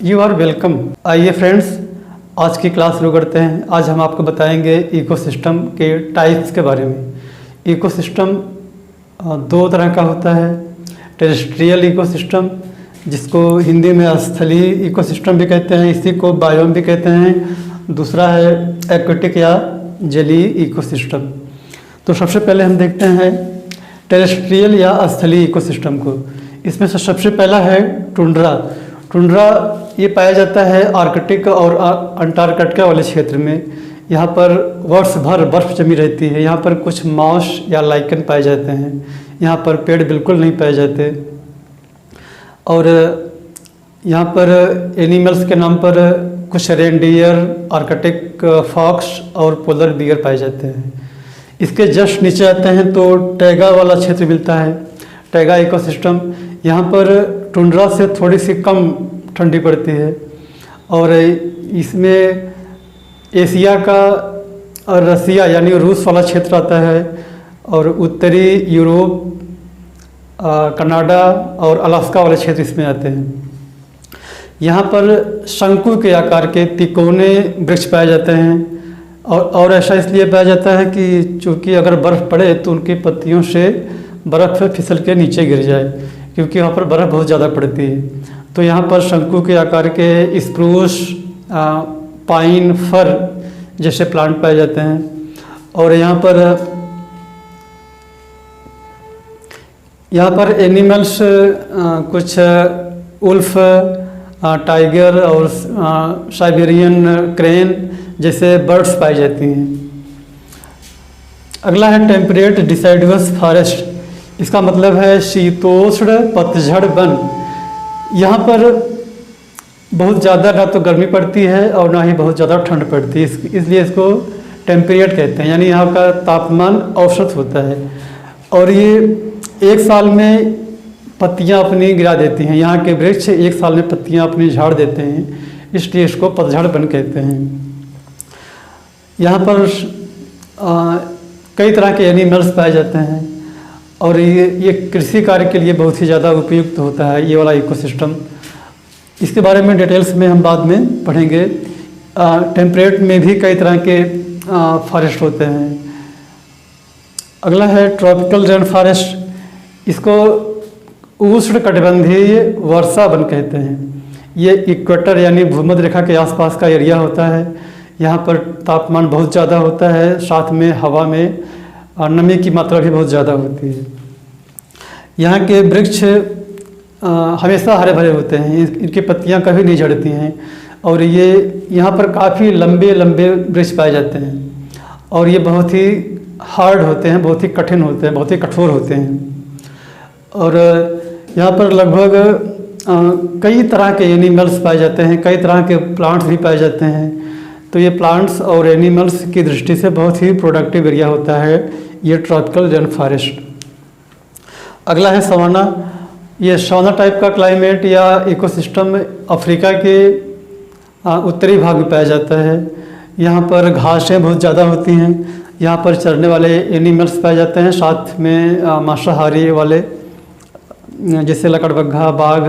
You are welcome. आइए friends, आज की क्लास शुरू करते हैं। आज हम आपको बताएंगे इकोसिस्टम के टाइप्स के बारे में। इकोसिस्टम दो तरह का होता है। टेरेस्ट्रियल इकोसिस्टम, जिसको हिंदी में स्थलीय इकोसिस्टम भी कहते हैं, इसी को बायोम भी कहते हैं। दूसरा है एक्वेटिक या जलीय इकोसिस्टम। तो सबसे पहले हम देखते हैं टेरेस्ट्रियल या स्थलीय इकोसिस्टम को। इसमें से सबसे पहला है टुंड्रा। टुंड्रा ये पाया जाता है आर्कटिक और अंटार्कटिका वाले क्षेत्र में। यहाँ पर वर्ष भर बर्फ जमी रहती है। यहाँ पर कुछ मॉस या लाइकन पाए जाते हैं। यहाँ पर पेड़ बिल्कुल नहीं पाए जाते। और यहाँ पर एनिमल्स के नाम पर कुछ रेनडियर, आर्कटिक फॉक्स और पोलर बियर पाए जाते हैं। इसके जस्ट नीचे आते हैं तो टैगा वाला क्षेत्र मिलता है, टैगा इकोसिस्टम। यहाँ पर टुंड्रा से थोड़ी सी कम ठंडी पड़ती है और इसमें एशिया का और रसिया यानी रूस वाला क्षेत्र आता है और उत्तरी यूरोप, कनाडा और अलास्का वाले क्षेत्र इसमें आते हैं। यहाँ पर शंकु के आकार के तिकोने वृक्ष पाए जाते हैं और ऐसा इसलिए पाया जाता है कि चूँकि अगर बर्फ़ पड़े तो उनकी पत्तियों से बर्फ़ फिसल के नीचे गिर जाए, क्योंकि वहाँ पर बर्फ़ बहुत ज़्यादा पड़ती है। तो यहाँ पर शंकु के आकार के स्प्रूस, पाइन, फर जैसे प्लांट पाए जाते हैं। और यहाँ पर एनिमल्स कुछ उल्फ, टाइगर और साइबेरियन क्रेन जैसे बर्ड्स पाई जाती हैं। अगला है टेम्परेट डिसाइडुअस फॉरेस्ट। इसका मतलब है शीतोष्ण पतझड़ वन। यहाँ पर बहुत ज़्यादा ना तो गर्मी पड़ती है और ना ही बहुत ज़्यादा ठंड पड़ती है, इसलिए इसको टेम्परेट कहते हैं। यानी यहाँ का तापमान औसत होता है और ये एक साल में पत्तियाँ अपनी गिरा देती हैं। यहाँ के वृक्ष एक साल में पत्तियाँ अपनी झाड़ देते हैं, इसलिए इसको पतझड़ वन कहते हैं। यहाँ पर कई तरह के एनिमल्स पाए जाते हैं और ये कृषि कार्य के लिए बहुत ही ज़्यादा उपयुक्त होता है ये वाला इकोसिस्टम। इसके बारे में डिटेल्स में हम बाद में पढ़ेंगे। टेम्परेट में भी कई तरह के फॉरेस्ट होते हैं। अगला है ट्रॉपिकल रेन फॉरेस्ट। इसको उष्णकटिबंधीय वर्षा वन कहते हैं। ये इक्वेटर यानी भूमध्य रेखा के आसपास का एरिया होता है। यहाँ पर तापमान बहुत ज़्यादा होता है, साथ में हवा में नमी की मात्रा भी बहुत ज़्यादा होती है। यहाँ के वृक्ष हमेशा हरे भरे होते हैं, इनकी पत्तियाँ कभी नहीं झड़ती हैं और ये यहाँ पर काफ़ी लंबे लंबे वृक्ष पाए जाते हैं और ये बहुत ही हार्ड होते हैं, बहुत ही कठिन होते हैं, बहुत ही कठोर होते हैं। और यहाँ पर लगभग कई तरह के एनिमल्स पाए जाते हैं, कई तरह के प्लांट्स भी पाए जाते हैं। तो ये प्लांट्स और एनिमल्स की दृष्टि से बहुत ही प्रोडक्टिव एरिया होता है ये ट्रॉपिकल रेन फॉरेस्ट। अगला है सवाना। ये सवाना टाइप का क्लाइमेट या इकोसिस्टम अफ्रीका के उत्तरी भाग में पाया जाता है। यहाँ पर घासें बहुत ज़्यादा होती हैं। यहाँ पर चरने वाले एनिमल्स पाए जाते हैं, साथ में मांसाहारी वाले जैसे लकड़बग्घा, बाघ,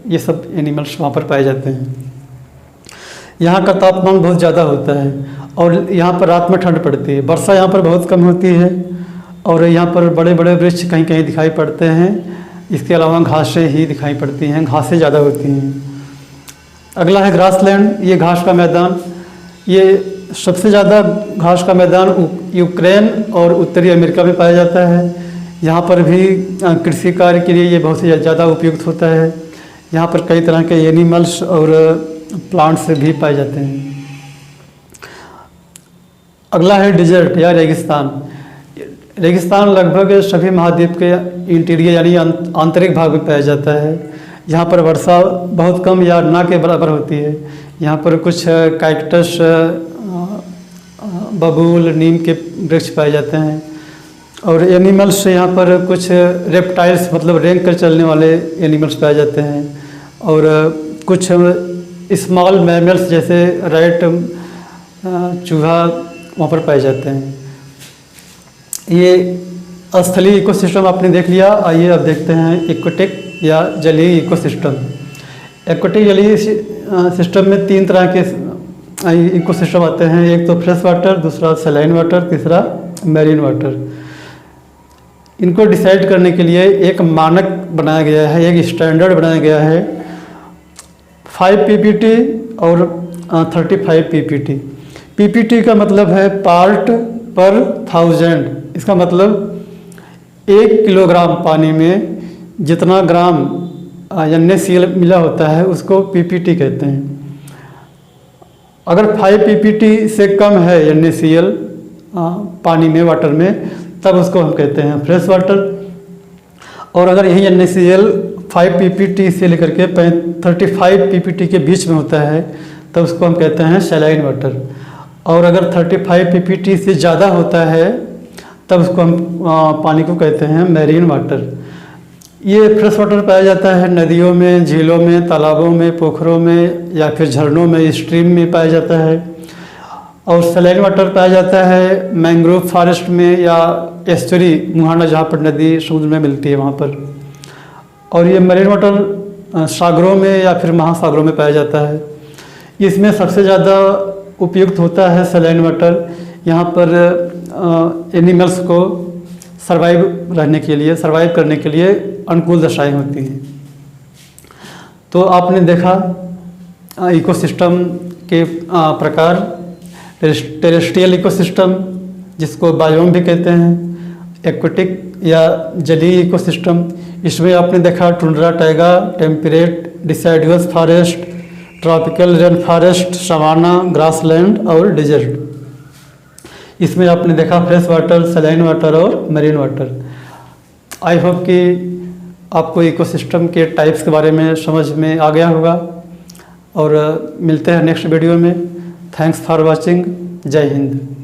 ये सब एनिमल्स वहाँ पर पाए जाते हैं। यहाँ का तापमान बहुत ज़्यादा होता है और यहाँ पर रात में ठंड पड़ती है। वर्षा यहाँ पर बहुत कम होती है और यहाँ पर बड़े बड़े वृक्ष कहीं कहीं दिखाई पड़ते हैं। इसके अलावा घासें ही दिखाई पड़ती हैं, घासें ज़्यादा होती हैं। अगला है ग्रासलैंड। ये घास का मैदान। ये सबसे ज़्यादा घास का मैदान यूक्रेन और उत्तरी अमेरिका में पाया जाता है। यहाँ पर भी कृषि कार्य के लिए ये बहुत ही ज़्यादा उपयुक्त होता है। यहाँ पर कई तरह के एनिमल्स और प्लांट्स भी पाए जाते हैं। अगला है डिजर्ट या रेगिस्तान। रेगिस्तान लगभग सभी महाद्वीप के इंटीरियर यानी आंतरिक भाग में पाया जाता है। यहाँ पर वर्षा बहुत कम या ना के बराबर होती है। यहाँ पर कुछ कैक्टस, बबूल, नीम के वृक्ष पाए जाते हैं और एनिमल्स यहाँ पर कुछ रेप्टाइल्स मतलब रेंग कर चलने वाले एनिमल्स पाए जाते हैं और कुछ स्मॉल मैमल्स जैसे रैट, चूहा वहाँ पर पाए जाते हैं। ये स्थलीय इकोसिस्टम आपने देख लिया। आइए अब देखते हैं एक्वेटिक या जलीय इकोसिस्टम। एक्वेटिक जलीय सिस्टम में 3 तरह के इकोसिस्टम आते हैं। एक तो फ्रेश वाटर, दूसरा सैलाइन वाटर, तीसरा मैरीन वाटर। इनको डिसाइड करने के लिए एक मानक बनाया गया है, एक स्टैंडर्ड बनाया गया है, 5 ppt और 35 ppt। ppt का मतलब है पार्ट पर 1000। इसका मतलब 1 किलोग्राम पानी में जितना ग्राम NaCl मिला होता है उसको ppt कहते हैं। अगर 5 ppt से कम है NaCl पानी में, वाटर में, तब उसको हम कहते हैं फ्रेश वाटर। और अगर यही NaCl 5 ppt से लेकर के 35 ppt के बीच में होता है तब उसको हम कहते हैं सैलाइन वाटर। और अगर 35 ppt से ज़्यादा होता है तब उसको हम पानी को कहते हैं मैरीन वाटर। ये फ्रेश वाटर पाया जाता है नदियों में, झीलों में, तालाबों में, पोखरों में या फिर झरनों में, स्ट्रीम में पाया जाता है। और सैलाइन वाटर पाया जाता है मैंग्रोव फॉरेस्ट में या एस्चुरी, मुहाना, जहाँ पर नदी समुद्र में मिलती है वहाँ पर। और ये मरीन वाटर सागरों में या फिर महासागरों में पाया जाता है। इसमें सबसे ज़्यादा उपयुक्त होता है सैलाइन वाटर। यहाँ पर एनिमल्स को सर्वाइव करने के लिए अनुकूल दशाएं होती हैं। तो आपने देखा इकोसिस्टम के प्रकार। टेरेस्ट्रियल इकोसिस्टम, जिसको बायोम भी कहते हैं, एक्वेटिक या जलीय इकोसिस्टम, इसमें आपने देखा tundra, taiga, temperate, deciduous forest, tropical rain forest, savanna, grassland और डेजर्ट। इसमें आपने देखा फ्रेश वाटर, सैलाइन वाटर और मरीन वाटर। आई होप कि आपको इकोसिस्टम के टाइप्स के बारे में समझ में आ गया होगा। और मिलते हैं नेक्स्ट वीडियो में। Thanks for watching. जय हिंद।